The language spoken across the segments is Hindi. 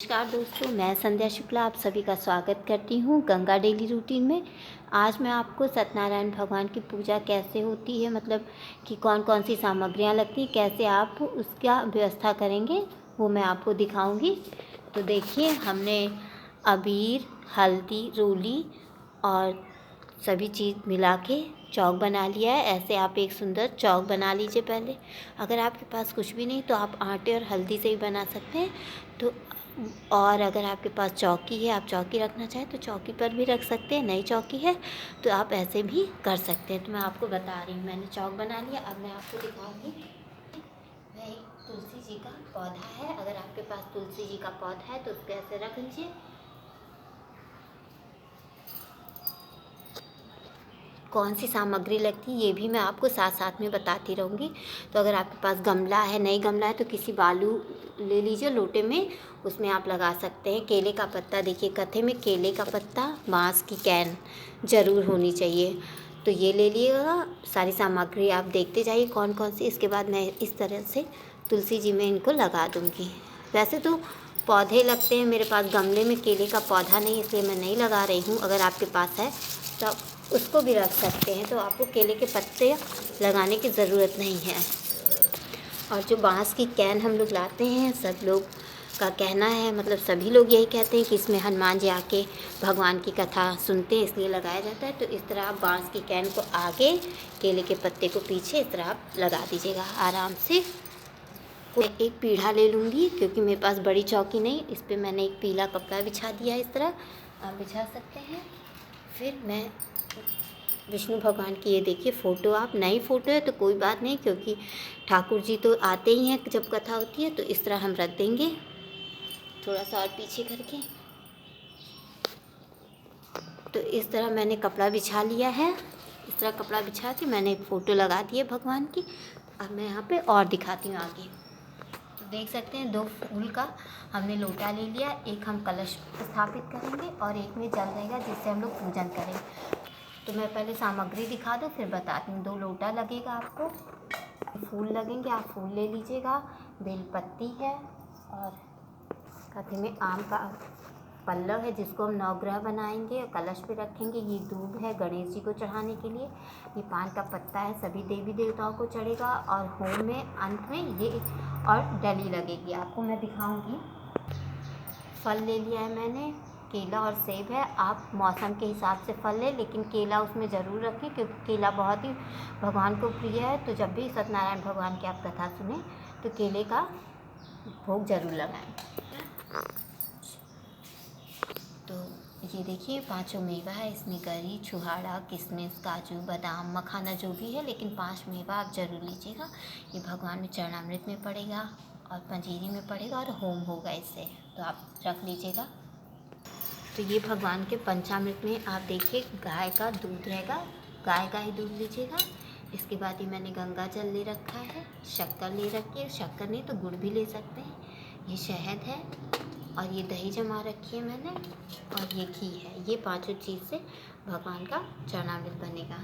नमस्कार दोस्तों, मैं संध्या शुक्ला आप सभी का स्वागत करती हूँ गंगा डेली रूटीन में। आज मैं आपको सत्यनारायण भगवान की पूजा कैसे होती है, मतलब कि कौन कौन सी सामग्रियाँ लगती हैं, कैसे आप उसका व्यवस्था करेंगे, वो मैं आपको दिखाऊंगी। तो देखिए, हमने अबीर, हल्दी, रोली और सभी चीज़ मिला के चौक बना लिया है। ऐसे आप एक सुंदर चौक बना लीजिए पहले। अगर आपके पास कुछ भी नहीं तो आप आटे और हल्दी से भी बना सकते हैं। तो और अगर आपके पास चौकी है, आप चौकी रखना चाहें तो चौकी पर भी रख सकते हैं। नई चौकी है तो आप ऐसे भी कर सकते हैं। तो मैं आपको बता रही हूँ, मैंने चौक बना लिया। अब मैं आपको दिखाऊंगी। वह एक तुलसी जी का पौधा है। अगर आपके पास तुलसी जी का पौधा है तो उसको ऐसे रख लीजिए। कौन सी सामग्री लगती है ये भी मैं आपको साथ साथ में बताती रहूँगी। तो अगर आपके पास गमला है, नई गमला है, तो किसी बालू ले लीजिए लोटे में, उसमें आप लगा सकते हैं। केले का पत्ता, देखिए कथे में केले का पत्ता, बांस की कैन ज़रूर होनी चाहिए। तो ये ले लिएगा। सारी सामग्री आप देखते जाइए कौन कौन सी। इसके बाद मैं इस तरह से तुलसी जी में इनको लगा दूँगी। वैसे तो पौधे लगते हैं, मेरे पास गमले में केले का पौधा नहीं, इसलिए मैं नहीं लगा रही हूँ। अगर आपके पास है तो उसको भी रख सकते हैं। तो आपको केले के पत्ते लगाने की ज़रूरत नहीं है। और जो बांस की कैन हम लोग लाते हैं, सब लोग का कहना है, मतलब सभी लोग यही कहते हैं कि इसमें हनुमान जी आके भगवान की कथा सुनते हैं, इसलिए लगाया जाता है। तो इस तरह आप बांस की कैन को आगे, केले के पत्ते को पीछे, इस तरह आप लगा दीजिएगा आराम से। मैं एक पीढ़ा ले लूँगी क्योंकि मेरे पास बड़ी चौकी नहीं। इस पर मैंने एक पीला कपड़ा बिछा दिया, इस तरह आप बिछा सकते हैं। फिर मैं विष्णु भगवान की, ये देखिए फ़ोटो, आप नई फ़ोटो है तो कोई बात नहीं, क्योंकि ठाकुर जी तो आते ही हैं जब कथा होती है। तो इस तरह हम रख देंगे, थोड़ा सा और पीछे करके। तो इस तरह मैंने कपड़ा बिछा लिया है। इस तरह कपड़ा बिछा के मैंने एक फ़ोटो लगा दी है भगवान की। अब मैं यहाँ पे और दिखाती हूँ आगे। तो देख सकते हैं, 2 फूल का हमने लोटा ले लिया। एक हम कलश स्थापित करेंगे और एक में जल रहेगा जिससे हम लोग पूजन करेंगे। तो मैं पहले सामग्री दिखा दूँ फिर बताती हूँ। 2 लोटा लगेगा आपको, फूल लगेंगे, आप फूल ले लीजिएगा। बेलपत्ती है और कथे में आम का पल्लव है जिसको हम नवग्रह बनाएंगे और कलश पे रखेंगे। ये दूब है गणेश जी को चढ़ाने के लिए। ये पान का पत्ता है, सभी देवी देवताओं को चढ़ेगा। और होम में अंत में ये और डली लगेगी, आपको मैं दिखाऊंगी। फल ले लिया है मैंने, केला और सेब है। आप मौसम के हिसाब से फल लें, लेकिन केला उसमें ज़रूर रखें क्योंकि केला बहुत ही भगवान को प्रिय है। तो जब भी सत्यनारायण भगवान की आप कथा सुने तो केले का भोग ज़रूर लगाएं। तो ये देखिए, 5 मेवा है इसमें, गरी, छुहाड़ा, किशमिश, काजू, बादाम, मखाना, जो भी है, लेकिन 5 मेवा आप ज़रूर लीजिएगा। ये भगवान में चरणामृत में पड़ेगा और पंजीरी में पड़ेगा और होम होगा इससे, तो आप रख लीजिएगा। तो ये भगवान के पंचामृत में आप देखिए गाय का दूध रहेगा, गाय का ही दूध लीजिएगा। इसके बाद ये मैंने गंगा जल ले रखा है, शक्कर ले रखी है, शक्कर नहीं तो गुड़ भी ले सकते हैं। ये शहद है और ये दही जमा रखी है मैंने, और ये घी है। ये 5 चीज़ से भगवान का चरणामृत बनेगा।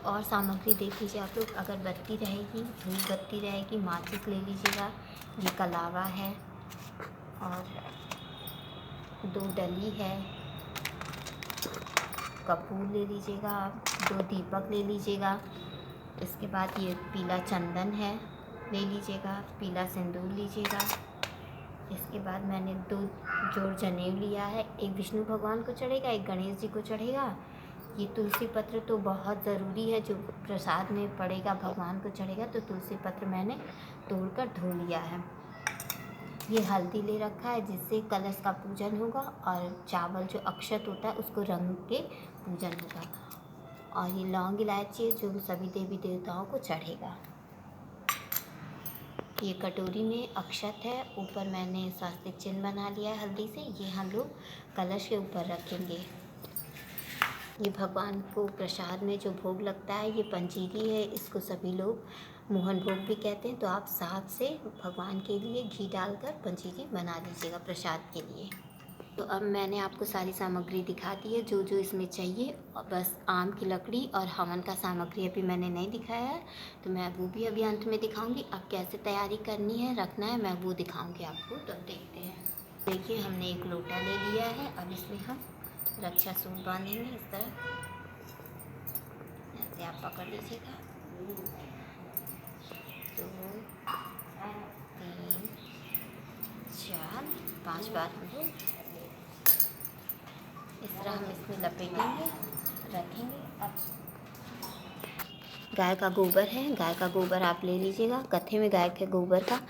और सामग्री देख लीजिए आप लोग, अगरबत्ती रहेगी, धूप बत्ती रहेगी, माचिस ले लीजिएगा। ये कलावा है और 2 डली है, कपूर ले लीजिएगा आप, 2 दीपक ले लीजिएगा। इसके बाद ये पीला चंदन है, ले लीजिएगा। पीला सिंदूर लीजिएगा। इसके बाद मैंने 2 जोड़ जनेऊ लिया है, एक विष्णु भगवान को चढ़ेगा, एक गणेश जी को चढ़ेगा। ये तुलसी पत्र तो बहुत ज़रूरी है, जो प्रसाद में पड़ेगा भगवान को चढ़ेगा। तो तुलसी पत्र मैंने तोड़कर धो लिया है। ये हल्दी ले रखा है जिससे कलश का पूजन होगा, और चावल जो अक्षत होता है उसको रंग के पूजन होगा। और ये लौंग इलायची है जो सभी देवी देवताओं को चढ़ेगा। ये कटोरी में अक्षत है, ऊपर मैंने स्वास्तिक चिन्ह बना लिया है हल्दी से। ये हम लोग कलश के ऊपर रखेंगे। ये भगवान को प्रसाद में जो भोग लगता है, ये पंजीरी है, इसको सभी लोग मोहन भोग भी कहते हैं। तो आप साथ से भगवान के लिए घी डालकर पंजीरी बना लीजिएगा प्रसाद के लिए। तो अब मैंने आपको सारी सामग्री दिखा दी है जो जो इसमें चाहिए। और बस आम की लकड़ी और हवन का सामग्री अभी मैंने नहीं दिखाया है, तो मैं वो भी अभी अंत में दिखाऊंगी। अब कैसे तैयारी करनी है, रखना है, मैं वो दिखाऊंगी आपको। तो अब देखते हैं। देखिए हमने एक लोटा ले लिया है। अब इसमें हम रक्षा सूत्र बांधेंगे। इस तरह ऐसे आप पकड़ लीजिएगा। 2 3 4 5 बार हम लोग इस तरह हम इसमें लपेटेंगे, रखेंगे। अब गाय का गोबर है, गाय का गोबर आप ले लीजिएगा। कथे में गाय के गोबर का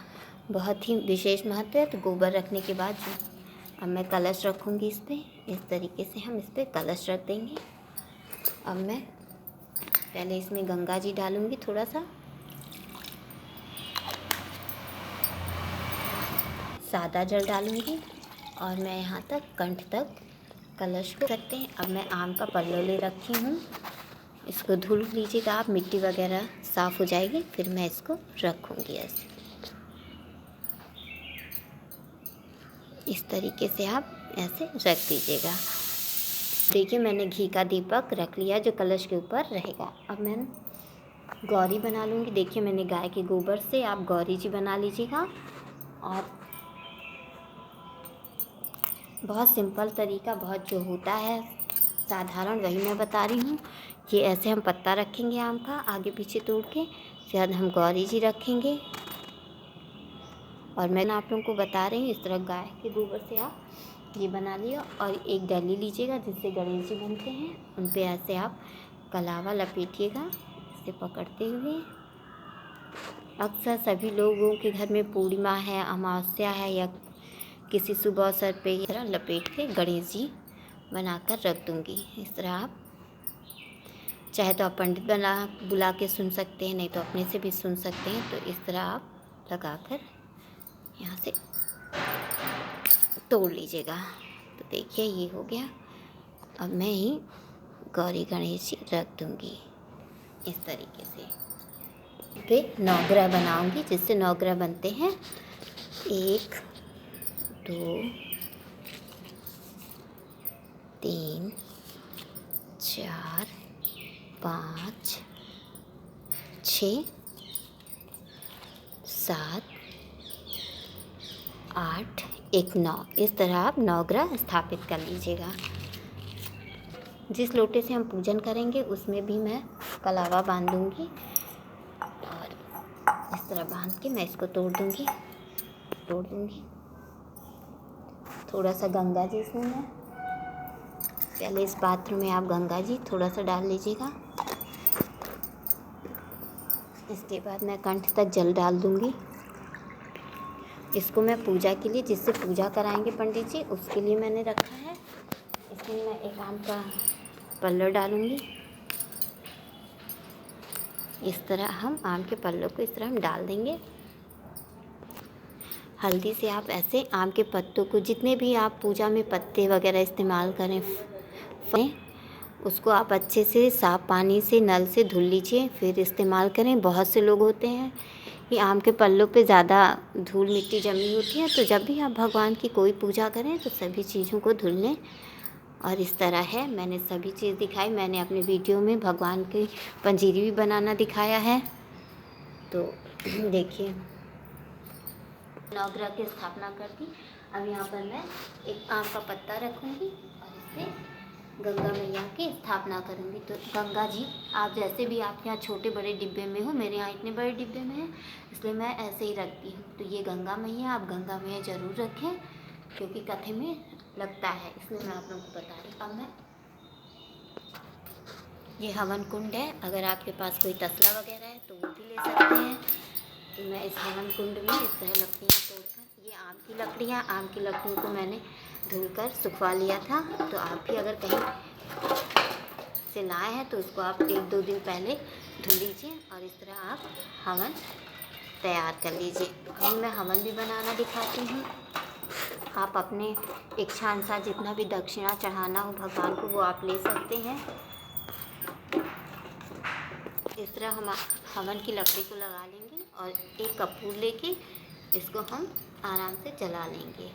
बहुत ही विशेष महत्व है। तो गोबर रखने के बाद अब मैं कलश रखूँगी इस पर। इस तरीके से हम इस पर कलश रख देंगे। अब मैं पहले इसमें गंगा जी डालूँगी, थोड़ा सा सादा जल डालूँगी और मैं यहाँ तक कंठ तक कलश को रखते हैं। अब मैं आम का पल्लो ले रखी हूँ, इसको धुल लीजिएगा आप, मिट्टी वगैरह साफ़ हो जाएगी। फिर मैं इसको रखूँगी ऐसे। इस तरीके से आप ऐसे रख दीजिएगा। देखिए मैंने घी का दीपक रख लिया जो कलश के ऊपर रहेगा। अब मैं गौरी बना लूँगी। देखिए मैंने गाय के गोबर से आप गौरी जी बना लीजिएगा। और बहुत सिंपल तरीका, बहुत जो होता है साधारण, वही मैं बता रही हूँ। ये ऐसे हम पत्ता रखेंगे आम का आगे पीछे तोड़ के, शायद हम गौरी जी रखेंगे। और मैं आप लोगों को बता रही हूँ इस तरह गाय के गोबर से आप ये बना लिया। और एक डली लीजिएगा जिससे गणेश जी बनते हैं, उन पे ऐसे आप कलावा लपेटिएगा इसे पकड़ते हुए। अक्सर सभी लोगों के घर में पूर्णिमा है, अमावस्या है या किसी शुभ अवसर पे इस तरह लपेट के गणेश जी बनाकर रख दूँगी। इस तरह आप चाहे तो आप पंडित बुला के सुन सकते हैं, नहीं तो अपने से भी सुन सकते हैं। तो इस तरह आप लगाकर यहाँ से तोड़ लीजिएगा। तो देखिए ये हो गया। अब मैं ही गौरी गणेश जी रख दूँगी इस तरीके से। पे 9 ग्रह बनाऊँगी जिससे 9 ग्रह बनते हैं। 1 2 3 4 5 6 7 8 1 9। इस तरह आप 9 ग्रह स्थापित कर लीजिएगा। जिस लोटे से हम पूजन करेंगे उसमें भी मैं कलावा बांध दूँगी और इस तरह बांध के मैं इसको तोड़ दूँगी। थोड़ा सा गंगा जी इसमें मैं पहले इस पात्र में आप गंगा जी थोड़ा सा डाल लीजिएगा। इसके बाद मैं कंठ तक जल डाल दूँगी। इसको मैं पूजा के लिए, जिससे पूजा कराएंगे पंडित जी, उसके लिए मैंने रखा है। इसमें मैं एक आम का पल्लो डालूँगी। इस तरह हम आम के पल्लों को इस तरह हम डाल देंगे। हल्दी से आप ऐसे आम के पत्तों को, जितने भी आप पूजा में पत्ते वगैरह इस्तेमाल करें, उसको आप अच्छे से साफ़ पानी से नल से धुल लीजिए, फिर इस्तेमाल करें। बहुत से लोग होते हैं कि आम के पल्लों पे ज़्यादा धूल मिट्टी जमी होती है, तो जब भी आप भगवान की कोई पूजा करें तो सभी चीज़ों को धुल लें। और इस तरह है, मैंने सभी चीज़ दिखाई। मैंने अपने वीडियो में भगवान की पंजीरी भी बनाना दिखाया है। तो देखिए 9 ग्रह की स्थापना कर दी। अब यहाँ पर मैं एक आम का पत्ता रखूँगी और इस पर गंगा मैया की स्थापना करूँगी। तो गंगा जी आप जैसे भी आपके यहाँ छोटे बड़े डिब्बे में हो, मेरे यहाँ इतने बड़े डिब्बे में है इसलिए मैं ऐसे ही रखती हूँ। तो ये गंगा मैया, आप गंगा मैया ज़रूर रखें क्योंकि कथे में लगता है, इसलिए मैं आप लोगों को बता रही हूँ। अब मैं ये हवन कुंड है, अगर आपके पास कोई तसला वगैरह है तो वो भी ले सकते हैं। तो मैं इस हवन कुंड में इस तरह लकड़ियाँ तोड़कर, ये आम की लकड़ियों को मैंने धुलकर सुखवा लिया था। तो आप भी अगर कहीं से लाए हैं तो उसको आप 1-2 दिन पहले धुल लीजिए और इस तरह आप हवन तैयार कर लीजिए। अभी मैं हवन भी बनाना दिखाती हूँ। आप अपने इच्छा अनुसार जितना भी दक्षिणा चढ़ाना हो भगवान को वो आप ले सकते हैं। इस तरह हम हवन की लकड़ी को लगा लेंगे और एक कपूर लेके इसको हम आराम से जला लेंगे।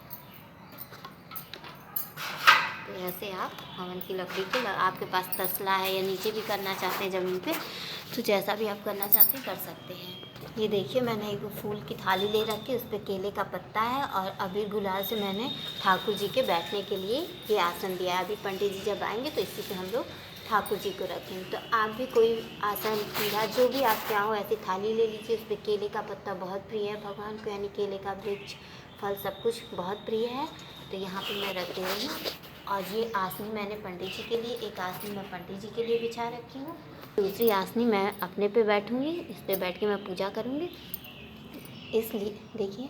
तो ऐसे आप हवन की लकड़ी को आपके पास तसला है या नीचे भी करना चाहते हैं ज़मीन पे, तो जैसा भी आप करना चाहते हैं कर सकते हैं। ये देखिए मैंने एक फूल की थाली ले रखी है, उस पर केले का पत्ता है और अबीर गुलाल से मैंने ठाकुर जी के बैठने के लिए ये आसन दिया है। अभी पंडित जी जब आएंगे तो इसी पे हम लोग ठाकुर जी को रखेंगे। तो आप भी कोई आसन पीढ़ा जो भी आपके यहाँ हो ऐसी थाली ले लीजिए। उस पर केले का पत्ता बहुत प्रिय है भगवान को, यानी केले का वृक्ष फल सब कुछ बहुत प्रिय है। तो यहाँ पे मैं रख दे रही हूँ। और ये आसनी मैंने पंडित जी के लिए, एक आसनी मैं पंडित जी के लिए बिछा रखी हूँ, दूसरी आसनी मैं अपने पे बैठूँगी, इस पे बैठ के मैं पूजा करूँगी। इसलिए देखिए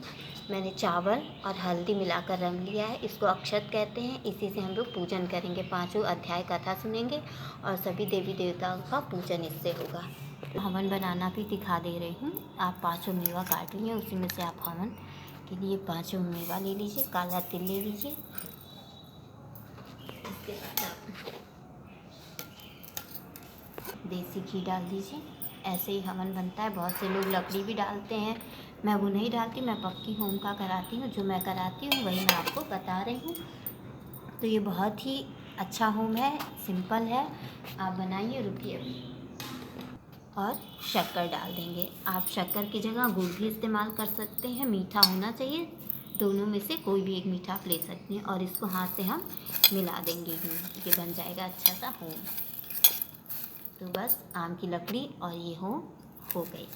मैंने चावल और हल्दी मिलाकर रंग लिया है, इसको अक्षत कहते हैं। इसी से हम लोग पूजन करेंगे, 5 अध्याय कथा सुनेंगे और सभी देवी देवताओं का पूजन इससे होगा। हवन बनाना भी दिखा दे रही हूँ। आप 5 मेवा काट लिए, उसी में से आप हवन के लिए 5 मेवा ले लीजिए, काला तिल ले लीजिए। इसके बाद आप देसी घी डाल दीजिए। ऐसे ही हवन बनता है। बहुत से लोग लकड़ी भी डालते हैं, मैं वो नहीं डालती, मैं पक्की होम का कराती हूँ। जो मैं कराती हूँ वही मैं आपको बता रही हूँ। तो ये बहुत ही अच्छा होम है, सिंपल है, आप बनाइए। रुकिए, और शक्कर डाल देंगे। आप शक्कर की जगह गुड़ भी इस्तेमाल कर सकते हैं, मीठा होना चाहिए। दोनों में से कोई भी एक मीठा आप ले सकते हैं और इसको हाथ से हम मिला देंगे। ये बन जाएगा अच्छा सा होम। तो बस आम की लकड़ी और ये हो गई।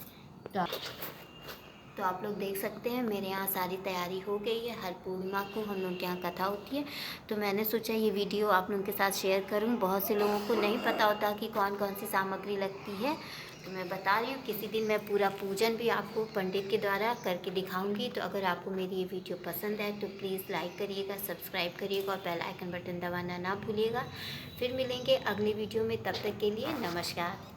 तो आप लोग देख सकते हैं मेरे यहाँ सारी तैयारी हो गई है। हर पूर्णिमा को हम लोग के यहाँ कथा होती है, तो मैंने सोचा ये वीडियो आप लोगों के साथ शेयर करूँ। बहुत से लोगों को नहीं पता होता कि कौन कौन सी सामग्री लगती है, तो मैं बता रही हूँ। किसी दिन मैं पूरा पूजन भी आपको पंडित के द्वारा करके दिखाऊंगी। तो अगर आपको मेरी ये वीडियो पसंद है तो प्लीज़ लाइक करिएगा, सब्सक्राइब करिएगा और बेल आइकन बटन दबाना ना भूलिएगा। फिर मिलेंगे अगली वीडियो में, तब तक के लिए नमस्कार।